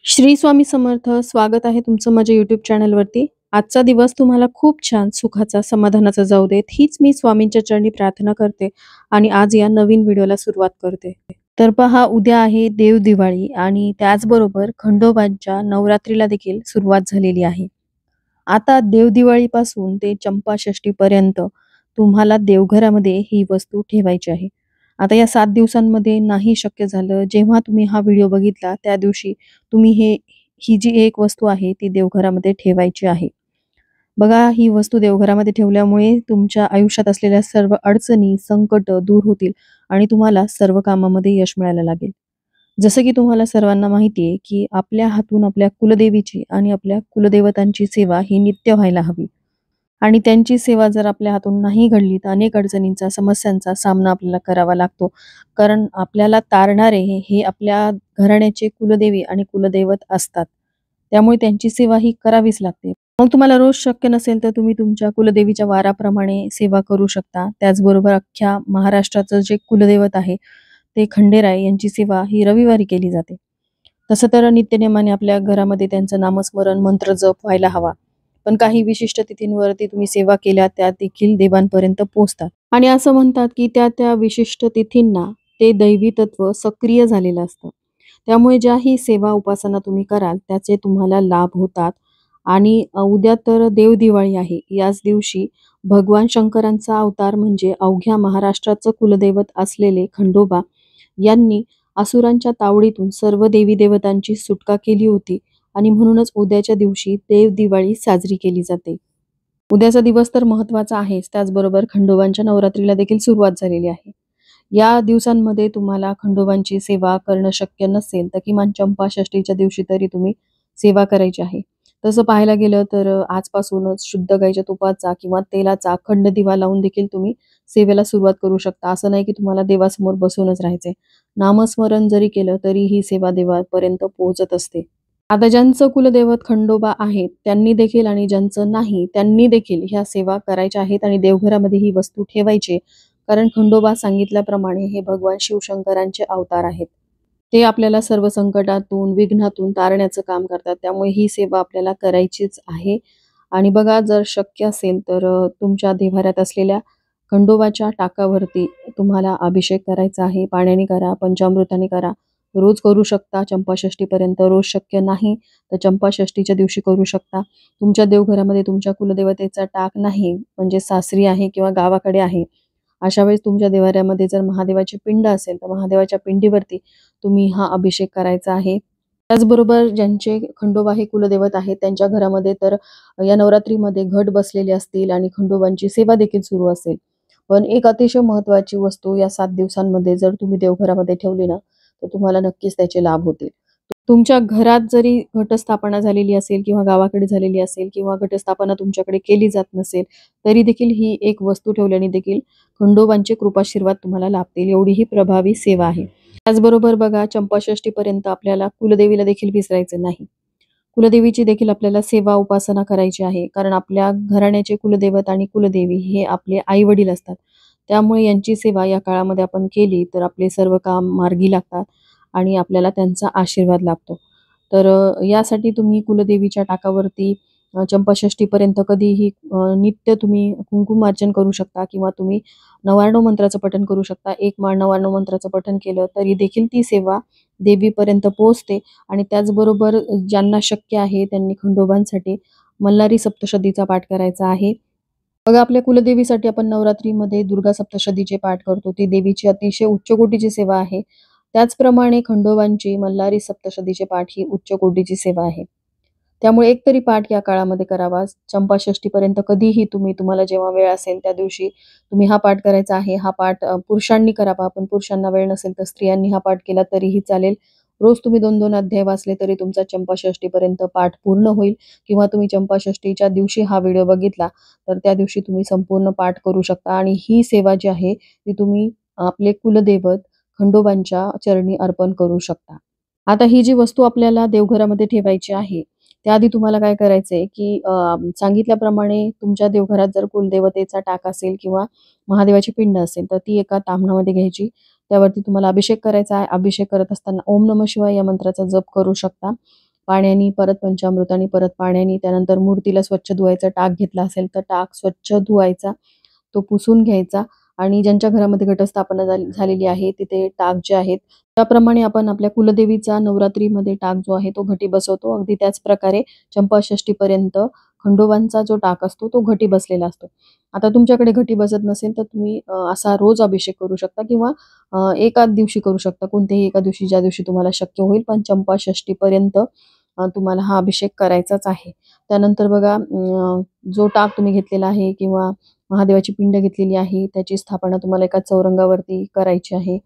श्री स्वामी समर्थ. स्वागत आहे तुमचं माझ्या YouTube चॅनलवरती. आजचा दिवस तुम्हाला खूप छान, सुखाचा, समाधानाचा जाऊ देत, हीच मी स्वामींच्या चरणी प्रार्थना करते आणि आज या नवीन व्हिडिओला सुरुवात करते. तर पहा, उद्या आहे देव दिवाळी आणि त्याचबरोबर खंडोबांच्या नवरात्रीला देखील सुरुवात झालेली आहे. आता देव दिवाळीपासून ते चंपाषष्ठीपर्यंत तुम्हाला देवघरामध्ये ही वस्तू ठेवायची आहे. आता या 7 दिवसांमध्ये नाही शक्य झालं, जेव्हा तुम्ही हा व्हिडिओ बघितला त्या दिवशी तुम्ही ही जी एक वस्तू आहे ती देवघरामध्ये ठेवायची आहे. बघा, ही वस्तू देवघरामध्ये ठेवल्यामुळे तुमच्या आयुष्यात असलेल्या सर्व अडचणी, संकट दूर होतील आणि तुम्हाला सर्व कामामध्ये यश मिळायला लागेल. जसं की तुम्हाला सर्वांना माहिती आहे, की आपल्या हातून आपल्या कुलदेवीची आणि आपल्या कुलदेवतांची सेवा ही नित्य व्हायला हवी. आणि त्यांची सेवा जर आपल्या हातून नाही घडली तर अनेक अडचणींचा, समस्यांचा सामना आपल्याला करावा लागतो. कारण आपल्याला तारणारे हे आपल्या घराण्याचे कुलदेवी आणि कुलदैवत असतात. त्यामुळे त्यांची सेवा ही करावीच लागते. मग तुम्हाला रोज शक्य नसेल तर तुम्ही तुमच्या कुलदेवीच्या वाराप्रमाणे सेवा करू शकता. त्याचबरोबर अख्ख्या महाराष्ट्राचं जे कुलदैवत आहे ते खंडेराय यांची सेवा ही रविवारी केली जाते. तसं तर नित्यनेमाने आपल्या घरामध्ये त्यांचं नामस्मरण, मंत्र जप व्हायला हवा. पण काही विशिष्ट तिथींवरती तुम्ही सेवा केल्या त्या देखील देवांपर्यंत पोहोचतात. आणि असं म्हणतात की त्या विशिष्ट तिथींना ते दैवी तत्व सक्रिय झालेलं असतं. त्यामुळे ज्याही सेवा उपासना तुम्ही कराल त्याचे तुम्हाला लाभ होतात. आणि उद्या तर देवदिवाळी आहे. याच दिवशी भगवान शंकरांचा अवतार म्हणजे अवघ्या महाराष्ट्राचं कुलदैवत असलेले खंडोबा यांनी असुरांच्या तावडीतून सर्व देवी देवतांची सुटका केली होती आणि म्हणूनच उद्याच्या दिवशी देव दिवाळी साजरी केली जाते. उद्याचा दिवस तर महत्त्वाचा आहेच, त्याचबरोबर खंडोबांच्या नवरात्रीला देखील सुरुवात झालेली आहे. या दिवसांमध्ये तुम्हाला खंडोबांची सेवा करणं शक्य नसेल तर किमान चंपाषष्ठीच्या दिवशी तरी तुम्ही सेवा करायची आहे. तसं पाहायला गेलं तर आजपासूनच शुद्ध गाईच्या तुपाचा किंवा तेलाचा अखंड दिवा लावून देखील तुम्ही सेवेला सुरुवात करू शकता. असं नाही की तुम्हाला देवासमोर बसूनच राहायचंय. नामस्मरण जरी केलं तरी ही सेवा देवापर्यंत पोहोचत असते. आता ज्यांचं कुलदैवत खंडोबा आहे त्यांनी देखील आणि ज्यांचं नाही त्यांनी देखील ह्या सेवा करायच्या आहेत आणि देवघरामध्ये ही वस्तू ठेवायची. कारण खंडोबा सांगितल्याप्रमाणे हे भगवान शिवशंकरांचे अवतार आहेत. ते आपल्याला सर्व संकटातून, विघ्नातून तारण्याचं काम करतात. त्यामुळे ही सेवा आपल्याला करायचीच आहे. आणि बघा, जर शक्य असेल तर तुमच्या देव्हाऱ्यात असलेल्या खंडोबाच्या टाकावरती तुम्हाला अभिषेक करायचा आहे. पाण्याने करा, पंचामृताने करा. रोज करू शकता चंपाषष्ठीपर्यंत. रोज शक्य नाही तर चंपाषष्ठीच्या दिवशी करू शकता. तुमच्या देवघरामध्ये तुमच्या कुलदेवतेचा टाक नाही, म्हणजे सासरी आहे किंवा गावाकडे आहे, अशा वेळेस तुमच्या देव्हाऱ्यामध्ये जर महादेवाची पिंड असेल तर महादेवाच्या पिंडीवरती तुम्ही हा अभिषेक करायचा आहे. त्याचबरोबर ज्यांचे खंडोबा हे कुलदैवत आहेत त्यांच्या घरामध्ये तर या नवरात्रीमध्ये घट बसलेले असतील आणि खंडोबांची सेवा देखील सुरू असेल. पण एक अतिशय महत्त्वाची वस्तू या 7 दिवसांमध्ये जर तुम्ही देवघरामध्ये ठेवली ना, तर तुम्हाला नक्कीच त्याचे लाभ होतील. तुमच्या घरात जरी घटस्थापना झालेली असेल किंवा गावाकडे झालेली असेल किंवा घटस्थापना तुमच्याकडे केली जात नसेल, तरी देखील ही एक वस्तू ठेवल्याने देखील खंडोबांचे कृपाशीर्वाद तुम्हाला लाभतील. एवढी ही प्रभावी सेवा आहे. त्याचबरोबर बघा, चंपाषष्ठीपर्यंत आपल्याला कुलदेवीला देखील विसरायचं नाही. कुलदेवीची देखील आपल्याला सेवा उपासना करायची आहे. कारण आपल्या घराण्याचे कुलदैवत आणि कुलदेवी हे आपले आई-वडील असतात. त्यामुळे यांची सेवा या काळामध्ये आपण केली तर आपले सर्व काम मार्गी लागतात आणि आपल्याला त्यांचा आशीर्वाद लाभतो. तर यासाठी तुम्ही कुलदेवीच्या टाकावरती चंपाषष्ठीपर्यंत कधीही नित्य तुम्ही कुंकुमार्चन करू शकता किंवा तुम्ही नवार्णव मंत्राचं पठण करू शकता. एक माळ नवार्णव मंत्राचं पठण केलं तरी देखील ती सेवा देवीपर्यंत पोहोचते. आणि त्याचबरोबर ज्यांना शक्य आहे त्यांनी खंडोबांसाठी मल्हारी सप्तशतीचा पाठ करायचा आहे. बघा, आपल्या कुलदेवीसाठी आपण नवरात्रीमध्ये दुर्गा सप्तशतीचे पाठ करतो. ती देवीची अतिशय उच्च कोटीची सेवा आहे. त्याचप्रमाणे खंडोबांची मल्हारी सप्तशतीचे पाठ ही उच्च कोटीची सेवा आहे. त्यामुळे एक तरी पाठ या काळामध्ये करावा. चंपाषष्ठीपर्यंत कधीही तुम्हाला जेव्हा वेळ असेल त्या दिवशी तुम्ही हा पाठ करायचा आहे. हा पाठ पुरुषांनी करावा, पण पुरुषांना वेळ नसेल तर स्त्रियांनी हा पाठ केला तरीही चालेल. रोज तुम्ही 2-2 अध्याय वाचले तरी तुमचा चंपाषष्ठीपर्यंत पाठ पूर्ण होईल. किंवा तुम्ही चंपाषष्ठीच्या दिवशी हा व्हिडिओ बघितला तर त्या दिवशी तुम्ही संपूर्ण पाठ करू शकता आणि ही सेवा जी आहे ती तुम्ही आपले कुलदैवत खंडोबांच्या चरणी अर्पण करू शकता. आता ही जी वस्तू आपल्याला देवघरामध्ये ठेवायची आहे, त्याआधी तुम्हाला काय करायचंय, की सांगितल्याप्रमाणे तुमच्या देवघरात जर कुलदेवतेचा टाक असेल किंवा महादेवाची पिंड असेल, तर ती एका ताम्हणामध्ये घ्यायची. त्यावरती तुम्हाला अभिषेक करायचा आहे. अभिषेक करत असताना ओम नमः शिवाय या मंत्राचा जप करू शकता. पाण्याने, परत पंचामृताने, परत पाण्याने. त्यानंतर मूर्तीला स्वच्छ धुवायचं. टाक घेतला असेल तर टाक स्वच्छ धुवायचा, तो पुसून घ्यायचा आणि ज्यांच्या घरामध्ये घटस्थापना झालेली आहे तिथे टाक जे आहेत त्याप्रमाणे आपण आपल्या कुलदेवीचा नवरात्रीमध्ये टाक जो आहे तो घटी बसवतो. अगदी त्याच प्रकारे चंपाषष्ठीपर्यंत खंडोबांचा जो टाक असतो तो घटी बसलेला असतो. आता तुमच्याकडे घटी बसत नसेल तर तुम्ही असा रोज अभिषेक करू शकता किंवा एकाच दिवशी करू शकता. कोणत्याही एका दिवशी, ज्या दिवशी तुम्हाला शक्य होईल. पण चंपाषष्ठीपर्यंत तुम्हाला हा अभिषेक करायचाच आहे. त्यानंतर बघा जो टाक तुम्ही घेतलेला आहे किंवा महादेवाची पिंड घेतलेली आहे त्याची स्थापना तुम्हाला एका चौरंगावरती करायची आहे.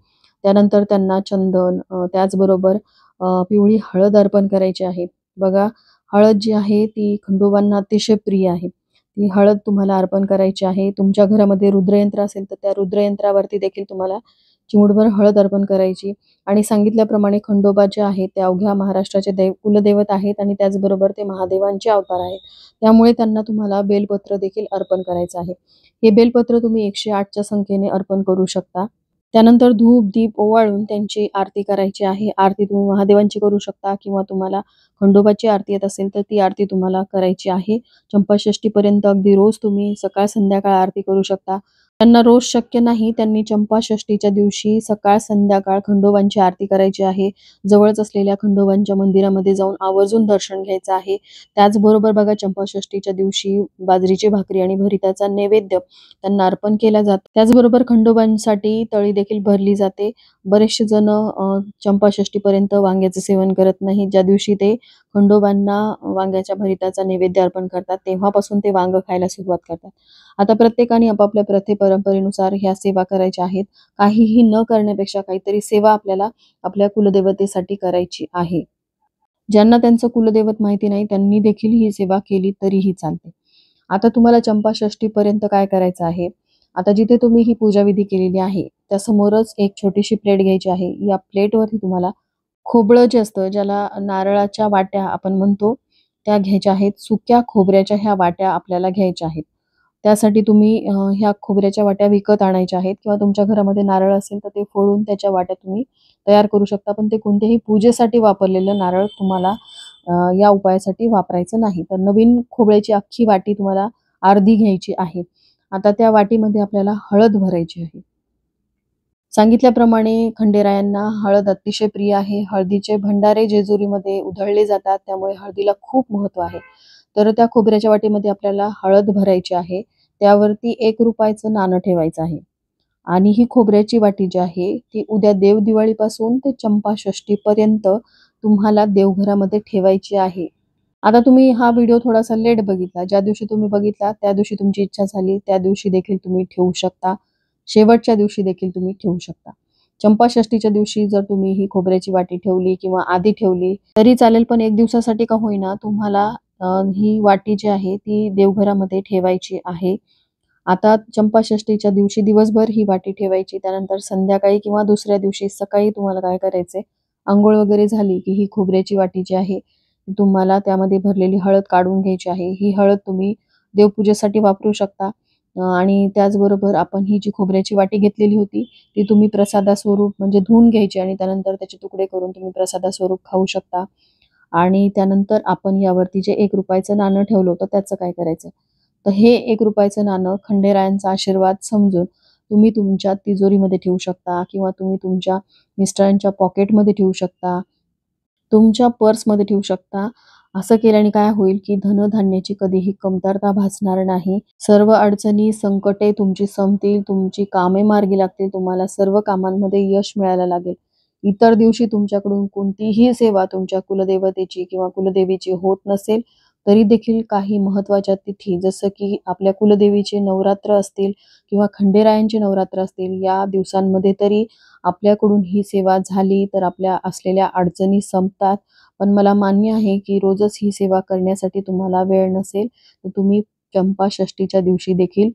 त्यानंतर त्यांना चंदन त्याचबरोबर पिवळी हळद अर्पण करायची आहे. बघा हळद जी आहे ती खंडोबांना अतिशय प्रिय आहे. ती हळद तुम्हाला अर्पण करायची आहे. तुमच्या घरामध्ये रुद्रयंत्र असेल तर त्या रुद्रयंत्रावरती देखील तुम्हाला चिमूटभर हळद अर्पण करायची आणि सांगितल्याप्रमाणे खंडोबा जे आहेत ते अवघ्या महाराष्ट्राचे कुलदैवत आहेत आणि त्याचबरोबर ते महादेवांचे अवतार आहेत. त्यामुळे त्यांना तुम्हाला बेलपत्र देखील अर्पण करायचं आहे. हे बेलपत्र तुम्ही 108च्या संख्येने अर्पण करू शकता. त्यानंतर धूप, दीप ओवाळून त्यांची आरती करायची आहे. आरती तुम्ही महादेवांची करू शकता किंवा तुम्हाला खंडोबाची आरती येत असेल तर ती आरती तुम्हाला करायची आहे. चंपाषष्ठीपर्यंत अगदी रोज तुम्ही सकाळ संध्याकाळ आरती करू शकता. त्यांना रोज शक्य नाही, त्यांनी चंपाषष्ठीच्या दिवशी सकाळ संध्याकाळ खंडोबांची आरती करायची आहे. जवळच असलेल्या खंडोबांच्या मंदिरामध्ये जाऊन आवर्जून दर्शन घ्यायचं आहे. त्याचबरोबर बघा चंपाषष्ठीच्या दिवशी बाजरीची भाकरी आणि भरिताचा नैवेद्य त्यांना अर्पण केला जातो. त्याचबरोबर खंडोबांसाठी तळी देखील भरली जाते. बरेचसे जण चंपाषष्ठीपर्यंत वांग्याचे सेवन करत नाही. ज्या दिवशी ते खंडोबांना वांग्याच्या भरिताचा नैवेद्य अर्पण करतात तेव्हापासून ते वांग खायला सुरुवात करतात. आता प्रत्येकाने आपापल्या प्रथे परंपरेनुसार ह्या सेवा करायच्या आहेत. काहीही न करण्यापेक्षा काहीतरी सेवा आपल्याला आपल्या कुलदेवतेसाठी करायची आहे. ज्यांना त्यांचं कुलदैवत माहिती नाही त्यांनी देखील ही सेवा केली तरीही चालते. आता तुम्हाला चंपाषष्ठीपर्यंत काय करायचं आहे? आता जिथे तुम्ही ही पूजाविधी केलेली आहे त्या समोरच एक छोटीशी प्लेट घ्यायची आहे. या प्लेटवरती तुम्हाला खोबळं जे असतं, ज्याला नारळाच्या वाट्या आपण म्हणतो, त्या घ्यायच्या आहेत. सुक्या खोबऱ्याच्या ह्या वाट्या आपल्याला घ्यायच्या आहेत. त्यासाठी तुम्ही ह्या खोबऱ्याच्या वाट्या विकत आणायच्या आहेत किंवा तुमच्या घरामध्ये नारळ असेल तर ते फोडून त्याच्या वाट्या तुम्ही तयार करू शकता. पण ते कोणत्याही पूजेसाठी वापरलेलं नारळ तुम्हाला या उपायासाठी वापरायचं नाही. तर नवीन खोबऱ्याची अख्खी वाटी तुम्हाला अर्धी घ्यायची आहे. आता त्या वाटीमध्ये आपल्याला हळद भरायची आहे. सांगितल्याप्रमाणे खंडेरायांना हळद अतिशय प्रिय आहे. हळदीचे भंडारे जेजुरीमध्ये उधळले जातात, त्यामुळे हळदीला खूप महत्त्व आहे. तर त्या खोबऱ्याच्या वाटीमध्ये आपल्याला हळद भरायची आहे. त्यावरती ₹1चं नाणं ठेवायचं आहे. आणि ही खोबऱ्याची वाटी जी आहे ती उद्या देवदिवाळीपासून ते चंपाषष्ठीपर्यंत तुम्हाला देवघरामध्ये ठेवायची आहे. आता तुम्ही हा व्हिडिओ थोडासा लेट बघितला. ज्या दिवशी तुम्ही बघितला त्या दिवशी तुमची इच्छा झाली त्या दिवशी देखील तुम्ही ठेवू शकता. शेवटच्या दिवशी देखील तुम्ही ठेवू शकता. चंपाषष्ठीच्या दिवशी जर तुम्ही ही खोबऱ्याची वाटी ठेवली किंवा आधी ठेवली तरी चालेल, पण 1 दिवसासाठी का होईना तुम्हाला ही वाटी जी आहे ती देवघरामध्ये ठेवायची आहे. आता चंपाषष्ठीच्या दिवशी दिवसभर ही वाटी ठेवायची. त्यानंतर संध्याकाळी किंवा दुसऱ्या दिवशी सकाळी तुम्हाला काय करायचंय, अंघोळ वगैरे झाली की ही खोबऱ्याची वाटी जी आहे तुम्हाला त्यामध्ये भरलेली हळद काढून घ्यायची आहे. ही हळद तुम्ही देवपूजेसाठी वापरू शकता आणि त्याचबरोबर आपण ही जी खोबऱ्याची वाटी घेतलेली होती ती तुम्ही प्रसादास्वरूप म्हणजे धुवून घ्यायची आणि त्यानंतर त्याचे तुकडे करून तुम्ही प्रसादास्वरूप खाऊ शकता. आणि त्यानंतर आपण यावरती जे ₹1चं नाणं ठेवलं होतं त्याचं काय करायचं? तर हे ₹1चं नाणं खंडेरायांचा आशीर्वाद समजून तुम्ही तुमच्या तिजोरीमध्ये ठेवू शकता किंवा तुम्ही तुमच्या मिस्टरांच्या पॉकेटमध्ये ठेवू शकता. तुमच्या पर्समध्ये ठेवू शकता. असं केल्याने काय होईल, की धनधान्याची कधीही कमतरता भासणार नाही. सर्व अडचणी, संकटे तुमची संपतील, तुमची कामे मार्गी लागतील, तुम्हाला सर्व कामांमध्ये यश मिळायला लागेल. इतर दिवशी तुमच्याकडून कोणतीही सेवा तुमच्या कुलदेवतेची किंवा कुलदेवीची होत नसेल, तरी देखील काही महत्त्वाच्या तिथी जसं की आपल्या कुलदेवीचे नवरात्र असतील किंवा खंडेरायांचे नवरात्र असतील, या दिवसांमध्ये तरी आपल्याकडून ही सेवा झाली तर आपल्या असलेल्या अडचणी संपतात. पण मला मान्य आहे की रोजच ही सेवा करण्यासाठी तुम्हाला वेळ नसेल, तर तुम्ही चंपाषष्ठीच्या दिवशी देखील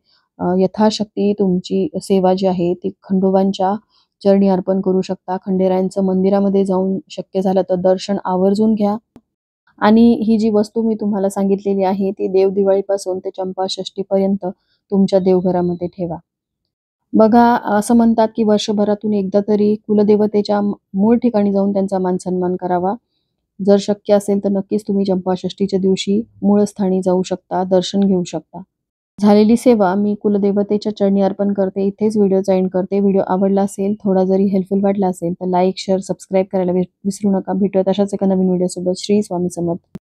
यथाशक्ती तुमची सेवा जी आहे ती खंडोबांच्या चरणी अर्पण करू शकता. खंडेरायांचं मंदिरामध्ये जाऊन शक्य झालं तर दर्शन आवर्जून घ्या आणि ही जी वस्तू मी तुम्हाला सांगितलेली आहे ती देवदिवाळीपासून ते चंपाषष्ठीपर्यंत तुमच्या देवघरामध्ये ठेवा. बघा असं म्हणतात की वर्षभरातून एकदा तरी कुलदेवतेच्या मूळ ठिकाणी जाऊन त्यांचा मानसन्मान करावा. जर शक्य असेल तर नक्कीच तुम्ही चंपाषष्ठीच्या दिवशी मूळस्थानी जाऊ शकता, दर्शन घेऊ शकता. झालेली सेवा मी कुलदेवतेच्या चरणी अर्पण करते. इथेच व्हिडिओचा एंड करते. व्हिडिओ आवडला असेल, थोडा जरी हेल्पफुल वाटला असेल तर लाईक, शेअर, सबस्क्राईब करायला विसरू नका. भेटूयात अशाच एका नवीन व्हिडिओसोबत. श्री स्वामी समर्थ.